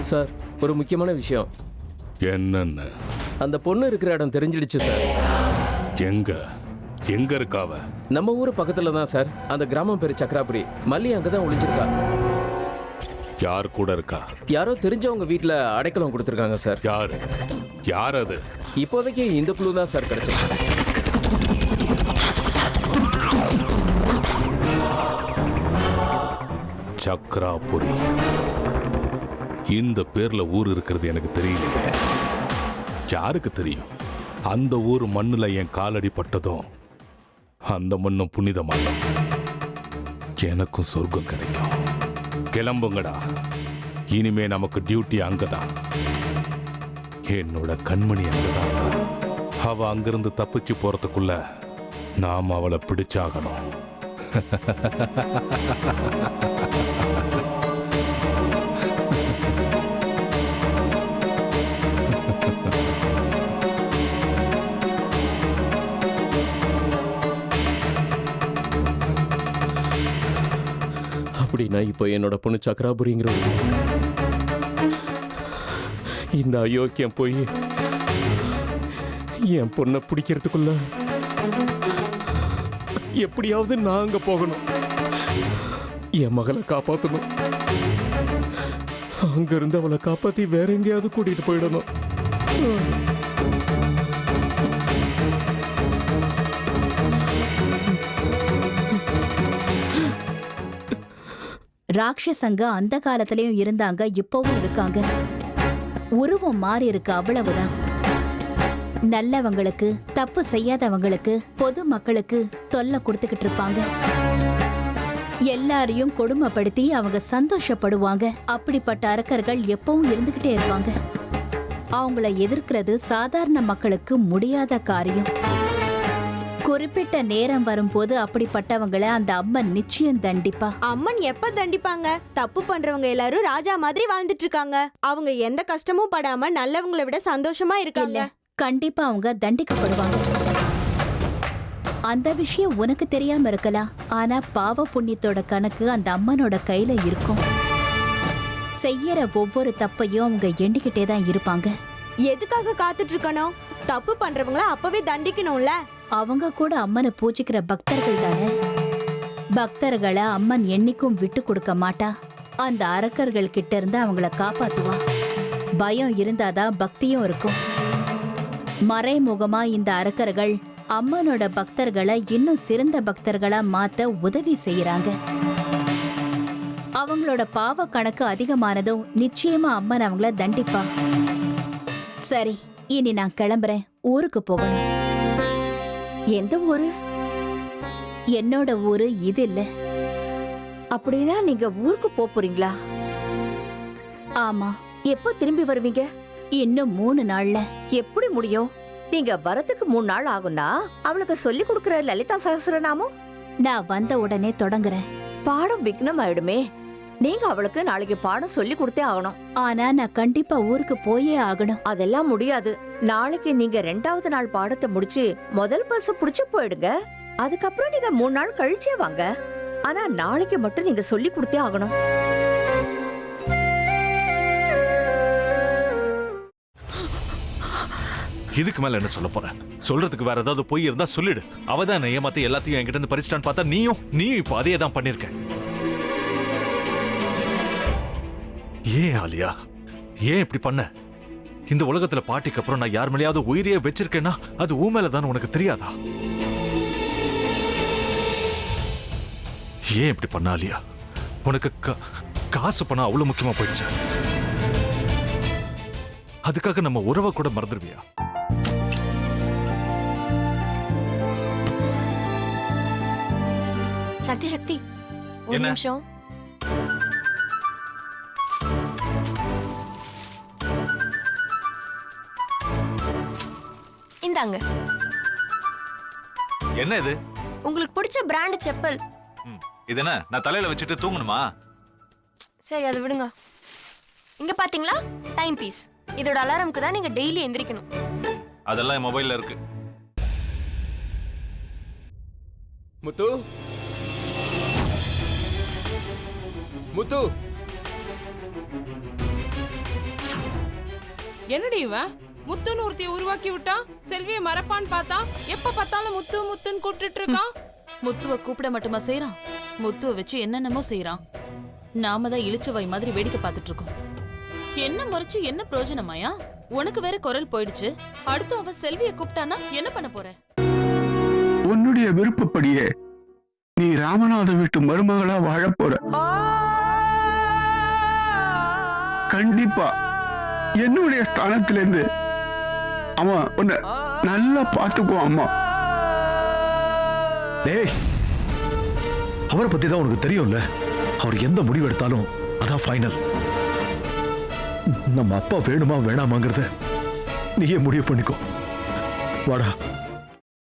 Sir, ஒரு முக்கியமான விஷயம். என்னன்னு? அந்த பொண்ணு இருக்கிற இடம் தெரிஞ்சிடுச்சு சார். எங்க இருக்காவ? நம்ம ஊர் பக்கத்துல தான் சார். அந்த கிராமம் பேரு சக்கராபுரி. மல்லி அங்கதான் ஒளிஞ்சிருக்கா. யார் கூட இருக்கா? யாரோ தெரிஞ்சவங்க வீட்டுல அடைக்கலம் கொடுத்துருக்காங்க சார். யார் அது? இப்போதைக்கு இந்த குழு தான் சார் கிடைச்சிருக்கு. சக்கராபுரி. இந்த பேர்ல ஊர் இருக்கிறது எனக்கு தெரியலையே. யாருக்கு தெரியும்? அந்த ஊர் மண்ணுல என் காலடி பட்டதும் அந்த மண்ணும் புனிதமான எனக்கும் சொர்க்கம் கிடைக்கும். கிளம்புங்கடா. இனிமே நமக்கு டியூட்டி அங்கதான். என்னோட கண்மணி அங்கதான். அவ அங்கிருந்து தப்பிச்சு போறதுக்குள்ள நாம் அவளை பிடிச்சாகணும். அப்படின்னா இப்போ என்னோட பொண்ணு சக்கராபுரிங்கிற இந்த அயோக்கியம் போய் என் பொண்ணை பிடிக்கிறதுக்குள்ள எப்படியாவது நான் அங்க போகணும். என் மகளை காப்பாற்றணும். அங்கிருந்து அவளை காப்பாத்தி வேற எங்கேயாவது கூட்டிட்டு போயிடணும். ராட்சசங்க அந்த காலத்திலயும் இருந்தாங்க, இப்பவும் இருக்காங்க. உருவம் மாறி இருக்கு, அவ்வளவுதான். நல்லவங்களுக்கு, தப்பு செய்யாதவங்களுக்கு, பொது மக்களுக்கு தொல்லை கொடுத்துக்கிட்டு இருப்பாங்க. எல்லாரையும் கொடுமைப்படுத்தி அவங்க சந்தோஷப்படுவாங்க. அப்படிப்பட்ட அரக்கர்கள் எப்பவும் இருந்துகிட்டே இருப்பாங்க. அவங்கள எதிர்க்கிறது சாதாரண மக்களுக்கு முடியாத காரியம். குறிப்பிட்ட நேரம் வரும்போது அப்படிப்பட்டவங்களை அந்த அம்மன் நிச்சயம் தண்டிப்பா. அம்மன் எப்ப தண்டிப்பாங்க? தப்பு பண்றவங்க எல்லாரும் ராஜா மாதிரி வாழ்ந்துட்டு இருக்காங்க. அவங்க எந்த கஷ்டமும் படாம நல்லவங்களை விட சந்தோஷமா இருக்காங்க. கண்டிப்பா அவங்க தண்டிக்கப்படுவாங்க. அந்த விஷயம் உனக்கு தெரியாம இருக்கலாம். ஆனா பாவ புண்ணியத்தோட கணக்கு அந்த அம்மனோட கையில இருக்கும். செய்யற ஒவ்வொரு தப்பையும் அவங்க எண்ணிக்கிட்டே தான் இருப்பாங்க. எதுக்காக காத்துட்டு இருக்கணும்? தப்பு பண்றவங்கள அப்பவே தண்டிக்கணும்ல. அவங்க கூட அம்மனை பூஜிக்கிற பக்தர்கள் தானே. பக்தர்களை அம்மன் என்னைக்கும் விட்டு கொடுக்க மாட்டா. அந்த அரக்கர்கள் கிட்ட இருந்து அவங்கள காப்பாத்துவா. பயம் இருந்தாதான் பக்தியும் இருக்கும். மறைமுகமா இந்த அரக்கர்கள் அம்மனோட பக்தர்களை இன்னும் சிறந்த பக்தர்களா மாத்த உதவி செய்யறாங்க. அவங்களோட பாவ கணக்கு அதிகமானதும் நிச்சயமா அம்மன் அவங்கள தண்டிப்பா. சரி, இனி நான் கிளம்புறேன். ஊருக்கு போகணும். எந்த ஊரு? என்னோட ஊரு இது இல்ல. அப்படின்னா நீங்க ஊருக்கு போறீங்களா? ஆமா. எப்போ திரும்பி வருவீங்க? இன்னும் 3 நாள்ல. எப்படி முடியும்? நீங்க வரதுக்கு 3 நாள் ஆகும்னா அவளுக்கு சொல்லி கொடுக்கிற லலிதா சகஸ்ரநாமம் நான் வந்த உடனே தொடங்குறேன். பாடம் விக்னம் ஆயிடுமே. நீங்க அவளுக்கு நாளைக்கு பாடம் சொல்லி கொடுத்தே ஆகணும். ஆனா நான் கண்டிப்பா ஊருக்கு போயே ஆகணும். அதெல்லாம் முடியாது. நாளைக்கு நீங்க 2வது நாள் பாடத்தை முடிச்சு முதல் பஸ் புடிச்சு போயிடுங்க. அதுக்கப்புறம் நீங்க 3 நாள் கழிச்சே வாங்க. ஆனா நாளைக்கு மட்டும் நீங்க சொல்லி கொடுத்தே ஆகணும். இதுக்கு மேல என்ன சொல்ல போற? சொல்றதுக்கு வேற ஏதாவது பொய் இருந்தா சொல்லிடு. அவதான் ஏமாத்தி எல்லாத்தையும் என்கிட்ட இருந்து பறிச்சிட்டான்னு பார்த்தா நீயும் இப்போ அதே தான் பண்ணிருக்க. ஏன் ஆலியா, ஏன் இப்படி பண்ண? இந்த உலகத்துல பாட்டிக்கு அப்புறம் நான் யார் மேலேயாவது உயிரையே வச்சிருக்கேன்னா அது ஊ மேலதான் உனக்கு தெரியாதா? ஏன் இப்படி பண்ண ஆலியா? உனக்கு காசு பணம் அவ்வளவு முக்கியமா போயிடுச்சு. அதுக்காக நம்ம உறவை கூட மறந்துடுவியா? சக்தி சக்தி, ஒரு நிமிஷம். இந்தாங்க. என்ன இது? உங்களுக்கு பிடிச்ச பிராண்ட் செப்பல். இது என்ன நான் தலையில வச்சுட்டு தூங்கணுமா? சரி, அதை விடுங்க. இங்க பாத்தீங்களா, டைம் பீஸ். இதோட அலாரம்க்கு தான் நீங்க டெய்லி எந்திரிக்கணும். அதெல்லாம் என் மொபைல்ல இருக்கு. முத்து, முத்து, என்னடி இவன் முத்துன்னு ஒருத்திய உருவாக்கி விட்டா செல்விய மறப்பான்னு பார்த்தா எப்ப பார்த்தாலும் முத்து முத்துன்னு கூப்பிட்டுட்டு இருக்கான். முத்துவ கூப்பிட மட்டுமா செய்யறான், முத்துவ வச்சு என்னென்னமோ செய்யறான். நாம தான் இளிச்சவாய் மாதிரி வேடிக்கை பார்த்துட்டு இருக்கோம். என்ன முறைச்சு என்ன பிரயோஜனமாயா? உனக்கு வேற குரல் போயிடுச்சு. அடுத்து அவ செல்விய கூப்பிட்டானா என்ன பண்ண போற? உன்னுடைய விருப்பப்படியே நீ ராமநாத வீட்டு மருமகளா வாழ போற. கண்டிப்பா என்னுடைய ஸ்தானத்திலிருந்து அவன் உன்னை நல்லா பார்த்துக்குவான் அம்மா. டேய், அவரை பத்தி தான் உனக்கு தெரியும்ல. அவர் எந்த முடிவு எடுத்தாலும் அதான் ஃபைனல். நம்ம அப்பா வேணுமா வேணாமாங்கிறத நீயே முடிவு பண்ணிக்கோ. வாடா.